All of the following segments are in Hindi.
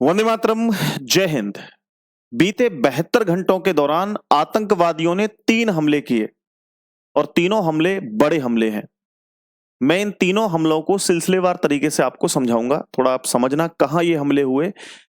वंदे मातरम। जय हिंद। बीते 72 घंटों के दौरान आतंकवादियों ने 3 हमले किए और तीनों हमले बड़े हमले हैं। मैं इन तीनों हमलों को सिलसिलेवार तरीके से आपको समझाऊंगा। थोड़ा आप समझना कहाँ ये हमले हुए,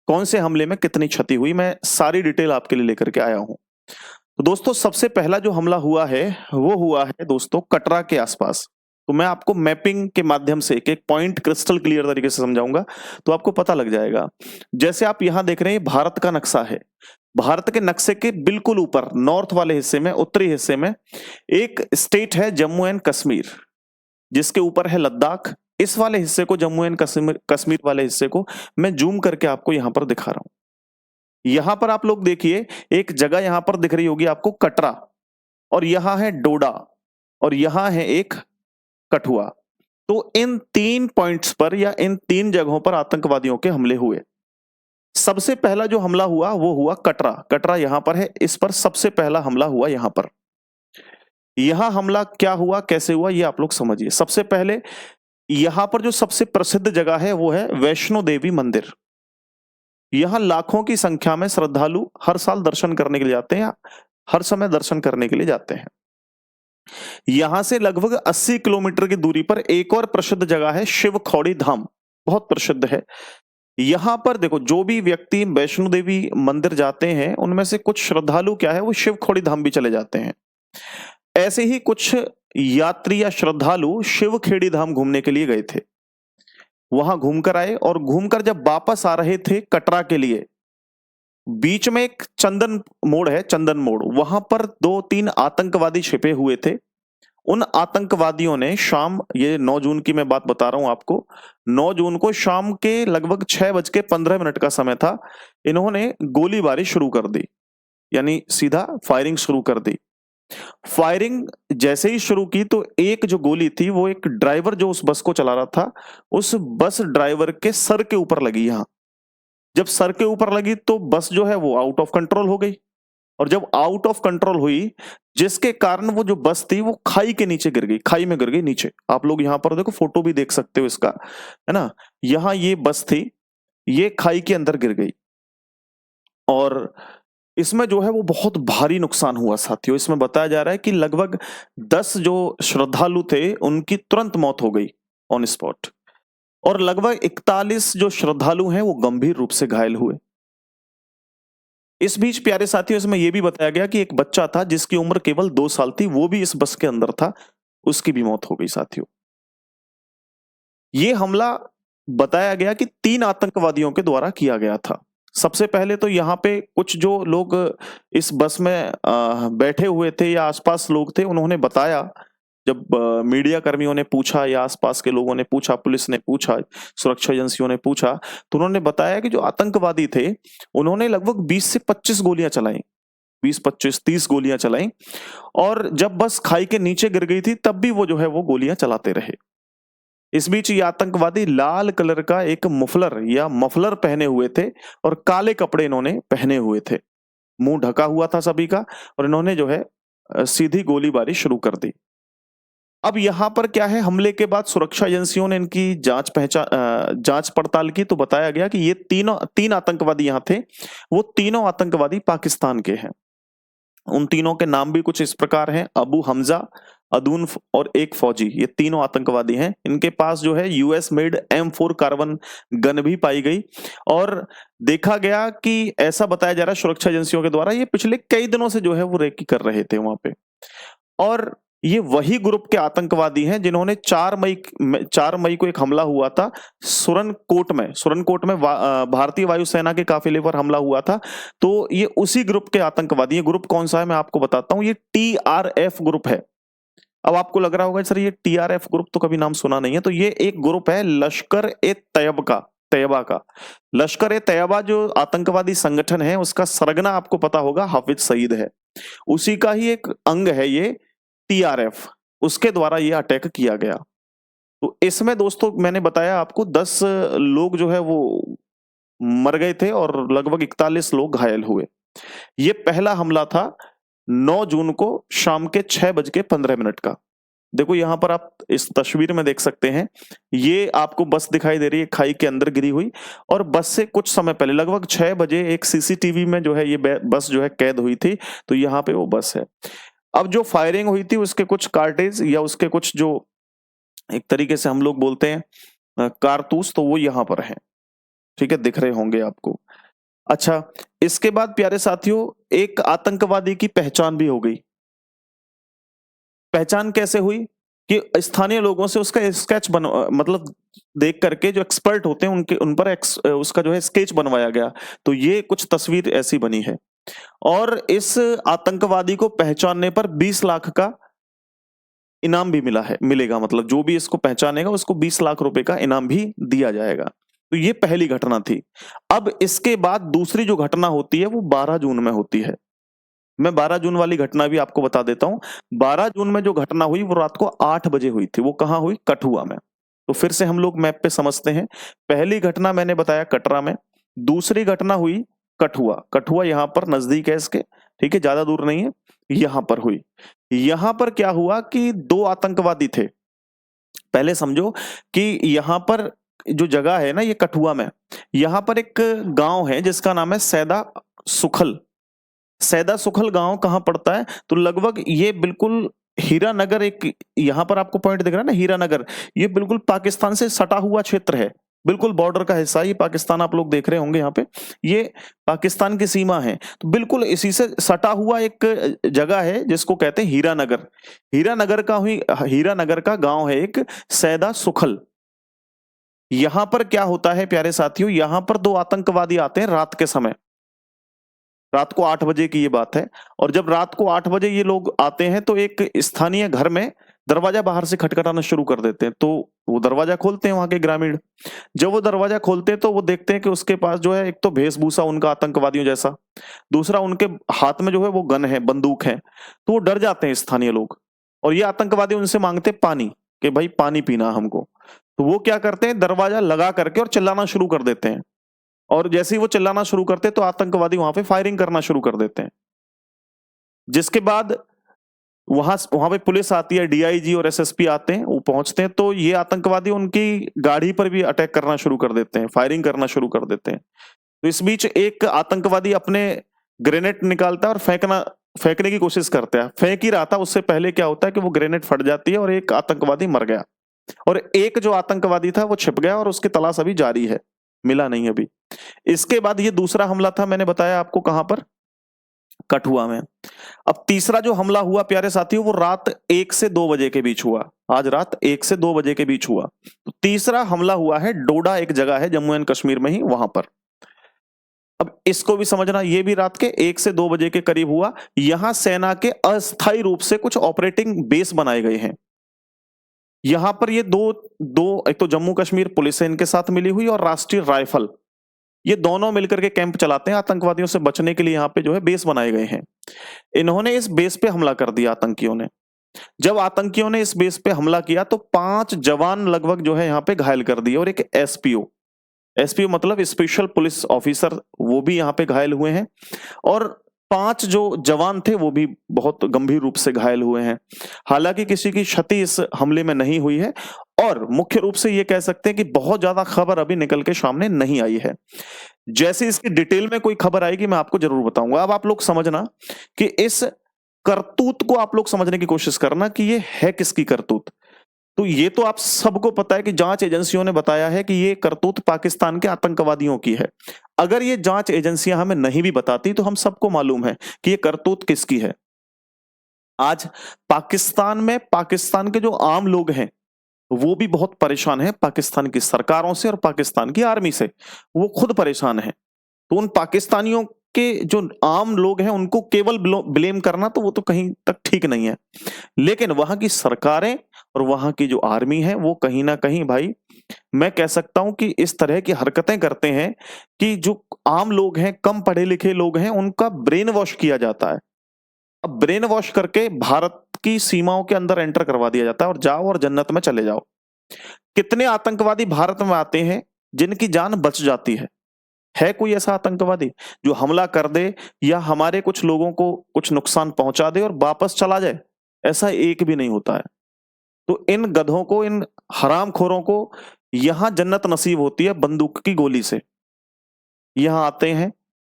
कौन से हमले में कितनी क्षति हुई, मैं सारी डिटेल आपके लिए लेकर के आया हूं। तो दोस्तों, सबसे पहला जो हमला हुआ है वो हुआ है दोस्तों कटरा के आसपास। तो मैं आपको मैपिंग के माध्यम से एक एक पॉइंट क्रिस्टल क्लियर तरीके से समझाऊंगा, तो आपको पता लग जाएगा। जैसे आप यहां देख रहे हैं, भारत का नक्शा है। भारत के नक्शे के बिल्कुल ऊपर नॉर्थ वाले हिस्से में, उत्तरी हिस्से में एक स्टेट है जम्मू एंड कश्मीर, जिसके ऊपर है लद्दाख। इस वाले हिस्से को, जम्मू एंड कश्मीर कश्मीर वाले हिस्से को मैं जूम करके आपको यहां पर दिखा रहा हूं। यहां पर आप लोग देखिए, एक जगह यहां पर दिख रही होगी आपको कटरा, और यहां है डोडा, और यहां है एक कठुआ। तो इन 3 पॉइंट्स पर या इन 3 जगहों पर आतंकवादियों के हमले हुए। सबसे पहला जो हमला हुआ वो हुआ कटरा। कटरा यहां पर है, इस पर सबसे पहला हमला हुआ यहां पर। यहां हमला क्या हुआ, कैसे हुआ, ये आप लोग समझिए। सबसे पहले यहां पर जो सबसे प्रसिद्ध जगह है वो है वैष्णो देवी मंदिर। यहां लाखों की संख्या में श्रद्धालु हर साल दर्शन करने के लिए जाते हैं, हर समय दर्शन करने के लिए जाते हैं। यहां से लगभग 80 किलोमीटर की दूरी पर एक और प्रसिद्ध जगह है शिवखौड़ी धाम, बहुत प्रसिद्ध है। यहां पर देखो, जो भी व्यक्ति वैष्णो देवी मंदिर जाते हैं उनमें से कुछ श्रद्धालु क्या है, वो शिवखौड़ी धाम भी चले जाते हैं। ऐसे ही कुछ यात्री या श्रद्धालु शिवखेड़ी धाम घूमने के लिए गए थे। वहां घूमकर आए और घूमकर जब वापस आ रहे थे कटरा के लिए, बीच में एक चंदन मोड़ है, चंदन मोड़, वहां पर 2-3 आतंकवादी छिपे हुए थे। उन आतंकवादियों ने शाम, ये 9 जून की मैं बात बता रहा हूं आपको, 9 जून को शाम के लगभग 6:15 का समय था। इन्होंने गोलीबारी शुरू कर दी, यानी सीधा फायरिंग शुरू कर दी। फायरिंग जैसे ही शुरू की तो एक जो गोली थी वो एक ड्राइवर जो उस बस को चला रहा था, उस बस ड्राइवर के सर के ऊपर लगी। यहां जब सर के ऊपर लगी तो बस जो है वो आउट ऑफ कंट्रोल हो गई, और जब आउट ऑफ कंट्रोल हुई, जिसके कारण वो जो बस थी वो खाई के नीचे गिर गई, खाई में गिर गई नीचे। आप लोग यहां पर देखो, फोटो भी देख सकते हो इसका, है ना। यहां ये बस थी, ये खाई के अंदर गिर गई, और इसमें जो है वो बहुत भारी नुकसान हुआ साथियों। इसमें बताया जा रहा है कि लगभग 10 जो श्रद्धालु थे उनकी तुरंत मौत हो गई ऑन स्पॉट, और लगभग 41 जो श्रद्धालु हैं वो गंभीर रूप से घायल हुए। इस बीच प्यारे साथियों, इसमें यह भी बताया गया कि एक बच्चा था जिसकी उम्र केवल 2 साल थी, वो भी इस बस के अंदर था, उसकी भी मौत हो गई साथियों। ये हमला बताया गया कि 3 आतंकवादियों के द्वारा किया गया था। सबसे पहले तो यहाँ पे कुछ जो लोग इस बस में बैठे हुए थे या आसपास लोग थे, उन्होंने बताया, जब मीडिया कर्मियों ने पूछा या आसपास के लोगों ने पूछा, पुलिस ने पूछा, सुरक्षा एजेंसियों ने पूछा, तो उन्होंने बताया कि जो आतंकवादी थे उन्होंने लगभग 20 से 25 गोलियां चलाई, 20, 25, 30 गोलियां चलाई, और जब बस खाई के नीचे गिर गई थी तब भी वो जो है वो गोलियां चलाते रहे। इस बीच ये आतंकवादी लाल कलर का एक मफलर या मफलर पहने हुए थे, और काले कपड़े इन्होंने पहने हुए थे, मुंह ढका हुआ था सभी का, और इन्होंने जो है सीधी गोलीबारी शुरू कर दी। अब यहां पर क्या है, हमले के बाद सुरक्षा एजेंसियों ने इनकी जांच पड़ताल की, तो बताया गया कि ये तीन आतंकवादी यहां थे, वो तीनों आतंकवादी पाकिस्तान के हैं। उन तीनों के नाम भी कुछ इस प्रकार हैं: अबू हमजा, अदून और एक फौजी। ये तीनों आतंकवादी हैं। इनके पास जो है US made M4 carbon gun भी पाई गई, और देखा गया कि ऐसा बताया जा रहा है सुरक्षा एजेंसियों के द्वारा, ये पिछले कई दिनों से जो है वो रेकी कर रहे थे वहां पे। और ये वही ग्रुप के आतंकवादी हैं जिन्होंने 4 मई को एक हमला हुआ था सुरनकोट में भारतीय वायुसेना के काफिले पर हमला हुआ था। तो ये उसी ग्रुप के आतंकवादी हैं। ग्रुप कौन सा है मैं आपको बताता हूं, ये TRF ग्रुप है। अब आपको लग रहा होगा सर ये TRF ग्रुप तो कभी नाम सुना नहीं है, तो ये एक ग्रुप है लश्कर-ए-तैयबा का। लश्कर-ए-तैयबा जो आतंकवादी संगठन है, उसका सरगना आपको पता होगा हाफिज सईद है, उसी का ही एक अंग है ये TRF, उसके द्वारा ये अटैक किया गया। तो इसमें दोस्तों मैंने बताया आपको 10 लोग जो है वो मर गए थे और लगभग 41 लोग घायल हुए। ये पहला हमला था 9 जून को शाम के 6:15 का। देखो यहाँ पर आप इस तस्वीर में देख सकते हैं, ये आपको बस दिखाई दे रही है खाई के अंदर गिरी हुई, और बस से कुछ समय पहले लगभग 6 बजे एक सीसीटीवी में जो है ये बस जो है कैद हुई थी, तो यहाँ पे वो बस है। अब जो फायरिंग हुई थी उसके कुछ कार्टेज या उसके कुछ जो एक तरीके से हम लोग बोलते हैं कारतूस, तो वो यहाँ पर है, ठीक है, दिख रहे होंगे आपको। अच्छा, इसके बाद प्यारे साथियों एक आतंकवादी की पहचान भी हो गई। पहचान कैसे हुई कि स्थानीय लोगों से उसका स्केच मतलब देख करके जो एक्सपर्ट होते हैं उनके उन पर उसका जो है स्केच बनवाया गया। तो ये कुछ तस्वीर ऐसी बनी है, और इस आतंकवादी को पहचानने पर 20 लाख का इनाम भी मिलेगा, मतलब जो भी इसको पहचानेगा उसको 20 लाख रुपए का इनाम भी दिया जाएगा। तो ये पहली घटना थी। अब इसके बाद दूसरी जो घटना होती है वो 12 जून में होती है। मैं 12 जून वाली घटना भी आपको बता देता हूँ। 12 जून में जो घटना हुई वो रात को 8 बजे हुई थी। वो कहाँ हुई? कठुआ में। तो फिर से हम लोग मैप पे समझते हैं। पहली घटना मैंने बताया कटरा में, दूसरी घटना हुई कठुआ। कठुआ यहाँ पर नजदीक है इसके, ठीक है, ज्यादा दूर नहीं है, यहाँ पर हुई। यहाँ पर क्या हुआ कि 2 आतंकवादी थे। पहले समझो कि यहाँ पर जो जगह है ना, ये कठुआ में, यहाँ पर एक गांव है जिसका नाम है सैदा सुखल। सैदा सुखल गांव कहाँ पड़ता है? तो लगभग ये बिल्कुल हीरानगर, एक यहाँ पर आपको पॉइंट दिख रहा है ना, हीरानगर, ये बिल्कुल पाकिस्तान से सटा हुआ क्षेत्र है, बिल्कुल बॉर्डर का हिस्सा। ये पाकिस्तान आप लोग देख रहे होंगे यहाँ पे, ये पाकिस्तान की सीमा है। तो बिल्कुल इसी से सटा हुआ एक जगह है जिसको कहते हैं हीरानगर। हीरानगर का गांव है एक सैदा सुखल। यहां पर क्या होता है प्यारे साथियों, यहां पर 2 आतंकवादी आते हैं रात के समय। रात को 8 बजे की ये बात है। और जब रात को 8 बजे ये लोग आते हैं तो एक स्थानीय घर में दरवाजा बाहर से खटखटाना शुरू कर देते हैं। तो वो दरवाजा खोलते हैं वहां के ग्रामीण। जब वो दरवाजा खोलते हैं तो वो देखते हैं कि उसके पास जो है एक तो वेशभूषा उनका आतंकवादियों जैसा, दूसरा उनके हाथ में जो है वो गन है, बंदूक है। तो वो डर जाते हैं स्थानीय लोग, और ये आतंकवादी उनसे मांगते पानी, कि भाई पानी पीना हमको। तो वो क्या करते हैं, दरवाजा लगा करके और चिल्लाना शुरू कर देते हैं। और जैसे ही वो चिल्लाना शुरू करते हैं तो आतंकवादी वहां पे फायरिंग करना शुरू कर देते हैं। जिसके बाद वहां वहां पे पुलिस आती है, डीआईजी और एसएसपी आते हैं, वो पहुंचते हैं, तो ये आतंकवादी उनकी गाड़ी पर भी अटैक करना शुरू कर देते हैं, फायरिंग करना शुरू कर देते हैं। तो इस बीच एक आतंकवादी अपने ग्रेनेड निकालता है और फेंकने की कोशिश करता है। फेंक ही रहा था, उससे पहले क्या होता है कि वो ग्रेनेड फट जाती है और एक आतंकवादी मर गया, और एक जो आतंकवादी था वो छिप गया, और उसकी तलाश अभी जारी है, मिला नहीं अभी। इसके बाद ये दूसरा हमला था, मैंने बताया आपको कहां पर, कठुआ में। अब तीसरा जो हमला हुआ प्यारे साथियों वो रात 1 से 2 बजे के बीच हुआ। आज रात 1 से 2 बजे के बीच हुआ। तो तीसरा हमला हुआ है डोडा, एक जगह है जम्मू एंड कश्मीर में ही, वहां पर। अब इसको भी समझना, ये भी रात के 1 से 2 बजे के करीब हुआ। यहां सेना के अस्थायी रूप से कुछ ऑपरेटिंग बेस बनाए गए हैं। यहां पर ये दो दो एक तो जम्मू कश्मीर पुलिस है इनके साथ मिली हुई, और राष्ट्रीय राइफल, ये दोनों मिलकर के कैंप चलाते हैं आतंकवादियों से बचने के लिए। यहाँ पे जो है बेस बनाए गए हैं। इन्होंने इस बेस पे हमला कर दिया आतंकियों ने। जब आतंकियों ने इस बेस पे हमला किया तो 5 जवान लगभग जो है यहाँ पे घायल कर दिए, और एक एसपीओ मतलब स्पेशल पुलिस ऑफिसर, वो भी यहाँ पे घायल हुए हैं। और 5 जो जवान थे वो भी बहुत गंभीर रूप से घायल हुए हैं। हालांकि किसी की क्षति इस हमले में नहीं हुई है, और मुख्य रूप से ये कह सकते हैं कि बहुत ज्यादा खबर अभी निकल के सामने नहीं आई है। जैसे इसकी डिटेल में कोई खबर आएगी मैं आपको जरूर बताऊंगा। अब आप लोग समझना कि इस करतूत को आप लोग समझने की कोशिश करना कि ये है किसकी करतूत। तो ये तो आप सबको पता है कि जांच एजेंसियों ने बताया है कि ये करतूत पाकिस्तान के आतंकवादियों की है। अगर ये जांच एजेंसियां हमें नहीं भी बताती तो हम सबको मालूम है कि ये करतूत किसकी है। आज पाकिस्तान में पाकिस्तान के जो आम लोग हैं वो भी बहुत परेशान है पाकिस्तान की सरकारों से और पाकिस्तान की आर्मी से। वो खुद परेशान है। तो उन पाकिस्तानियों के जो आम लोग हैं उनको केवल ब्लेम करना तो वो तो कहीं तक ठीक नहीं है। लेकिन वहां की सरकारें और वहां की जो आर्मी है वो कहीं ना कहीं भाई, मैं कह सकता हूं कि इस तरह की हरकतें करते हैं कि जो आम लोग हैं, कम पढ़े लिखे लोग हैं, उनका ब्रेन वॉश किया जाता है। अब ब्रेन वॉश करके भारत की सीमाओं के अंदर एंटर करवा दिया जाता है, और जाओ और जन्नत में चले जाओ। कितने आतंकवादी भारत में आते हैं जिनकी जान बच जाती है? है कोई ऐसा आतंकवादी जो हमला कर दे या हमारे कुछ लोगों को कुछ नुकसान पहुंचा दे और वापस चला जाए? ऐसा एक भी नहीं होता है। तो इन गधों को, इन हरामखोरों को यहां जन्नत नसीब होती है बंदूक की गोली से। यहां आते हैं,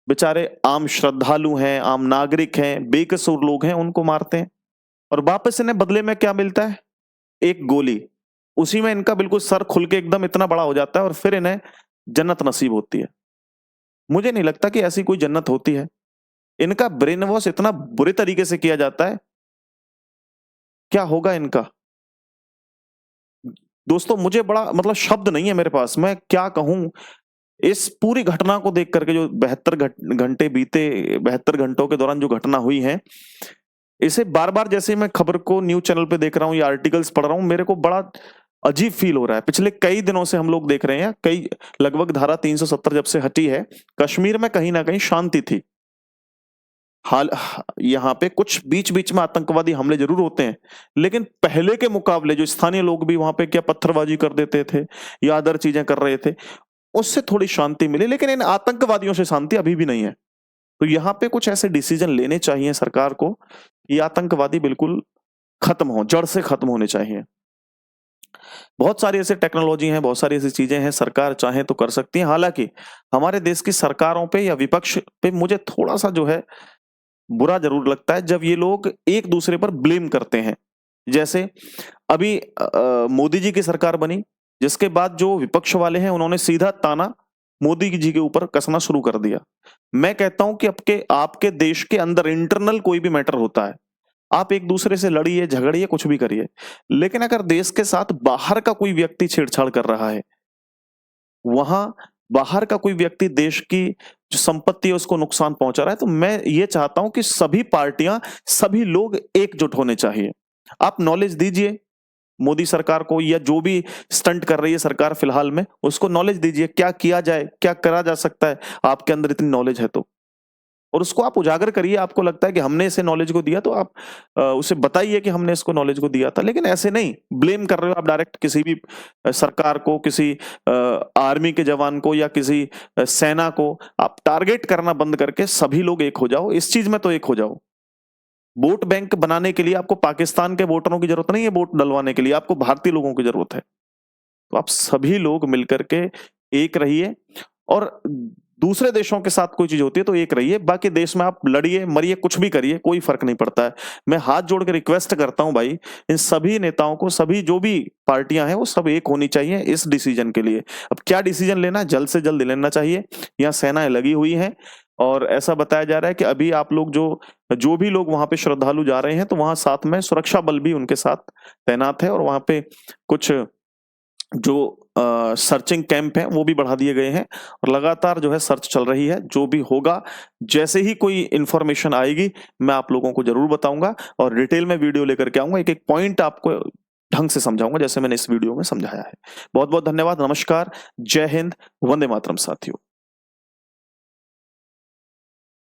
बेचारे आम श्रद्धालु हैं, आम नागरिक हैं, बेकसूर लोग हैं, उनको मारते हैं और वापस इन्हें बदले में क्या मिलता है? एक गोली। उसी में इनका बिल्कुल सर खुल के एकदम इतना बड़ा हो जाता है और फिर इन्हें जन्नत नसीब होती है। मुझे नहीं लगता कि ऐसी कोई जन्नत होती है। इनका ब्रेन वॉश इतना बुरे तरीके से किया जाता है, क्या होगा इनका? दोस्तों, मुझे बड़ा मतलब शब्द नहीं है मेरे पास, मैं क्या कहूँ? इस पूरी घटना को देख करके जो 72 घंटों के दौरान जो घटना हुई है, इसे बार-बार जैसे मैं खबर को न्यूज़ चैनल पे देख रहा हूँ या आर्टिकल्स पढ़ रहा हूँ, मेरे को बड़ा अजीब फ़ील हो रहा है। पिछले कई दिनों से हम लोग देख रहे हैं, लगभग धारा 370 जब से हटी है, कश्मीर में कहीं न कहीं शांति थी। यहाँ पे कुछ बीच-बीच में आतंकवादी हमले ज़रूर होते हैं, लेकिन पहले के मुकाबले जो स्थानीय लोग भी वहाँ पे क्या पत्थरबाजी कर देते थे या अदर चीज़ें कर रहे थे, उससे थोड़ी शांति मिली, लेकिन इन आतंकवादियों से शांति अभी भी नहीं है। तो यहाँ पे कुछ ऐसे डिसीजन लेने चाहिए सरकार को, कि आतंकवादी बिल्कुल खत्म हो, जड़ से खत्म होने चाहिए। बहुत सारी ऐसी टेक्नोलॉजी हैं, बहुत सारी ऐसी चीज़ें हैं, सरकार चाहे तो कर सकती है। हालाँकि हमारे देश की सरकारों पे या विपक्ष पे मुझे थोड़ा-सा जो है बुरा ज़रूर लगता है जब ये लोग एक-दूसरे पर ब्लेम करते हैं। जैसे अभी मोदी जी की सरकार बनी, जिसके बाद जो विपक्ष वाले हैं उन्होंने सीधा ताना मोदी जी के ऊपर कसना शुरू कर दिया। मैं कहता हूँ कि आपके देश के अंदर इंटरनल कोई भी मैटर होता है, आप एक-दूसरे से लड़िए, झगड़िए, कुछ भी करिए। लेकिन अगर देश के साथ बाहर का कोई व्यक्ति छेड़छाड़ कर रहा है, वहाँ बाहर का कोई व्यक्ति देश की जो संपत्ति है उसको नुकसान पहुँचा रहा है, तो मैं ये चाहता हूँ कि सभी पार्टियाँ, सभी लोग एकजुट होने चाहिए। आप नॉलेज दीजिए मोदी सरकार को या जो भी स्टंट कर रही है सरकार फिलहाल में, उसको नॉलेज दीजिए, क्या किया जाए, क्या करा जा सकता है, आपके अंदर इतनी नॉलेज है तो। और उसको आप उजागर करिए, आपको लगता है कि हमने इसे नॉलेज को दिया तो आप उसे बताइए कि हमने इसको नॉलेज को दिया था। लेकिन ऐसे नहीं, ब्लेम कर रहे हो आप डायरेक्ट किसी भी सरकार को, किसी आर्मी के जवान को या किसी सेना को, आप टारगेट करना बंद करके सभी लोग एक हो जाओ, इस चीज़ में तो एक हो जाओ। वोट बैंक बनाने के लिए आपको पाकिस्तान के वोटरों की ज़रूरत नहीं है वोट डलवाने के लिए, आपको भारतीय लोगों की ज़रूरत है। तो आप सभी लोग मिलकर के एक रहिए और दूसरे देशों के साथ कोई चीज़ होती है तो एक रहिए, बाकी देश में आप लड़िए, मरिए, कुछ भी करिए, कोई फ़र्क नहीं पड़ता है। मैं हाथ जोड़ के रिक्वेस्ट करता हूँ भाई, इन सभी नेताओं को, सभी जो भी पार्टियाँ हैं, वो सब एक होनी चाहिए इस डिसीज़न के लिए। अब क्या डिसीज़न लेना है, जल्द से जल्द लेना चाहिए। यहाँ सेनाएँ लगी हुई हैं और ऐसा बताया जा रहा है कि अभी आप लोग जो भी लोग वहाँ पे श्रद्धालु जा रहे हैं, तो वहाँ साथ में सुरक्षा बल भी उनके साथ तैनात है और वहाँ पे कुछ जो सर्चिंग कैंप हैं वो भी बढ़ा दिए गए हैं और लगातार जो है सर्च चल रही है। जो भी होगा, जैसे ही कोई इन्फॉर्मेशन आएगी, मैं आप लोगों को ज़रूर बताऊँगा और डिटेल में वीडियो लेकर के आऊँगा। एक-एक पॉइंट आपको ढंग से समझाऊँगा जैसे मैंने इस वीडियो में समझाया है। बहुत-बहुत धन्यवाद, नमस्कार, जय हिंद, वंदे मातरम साथियों।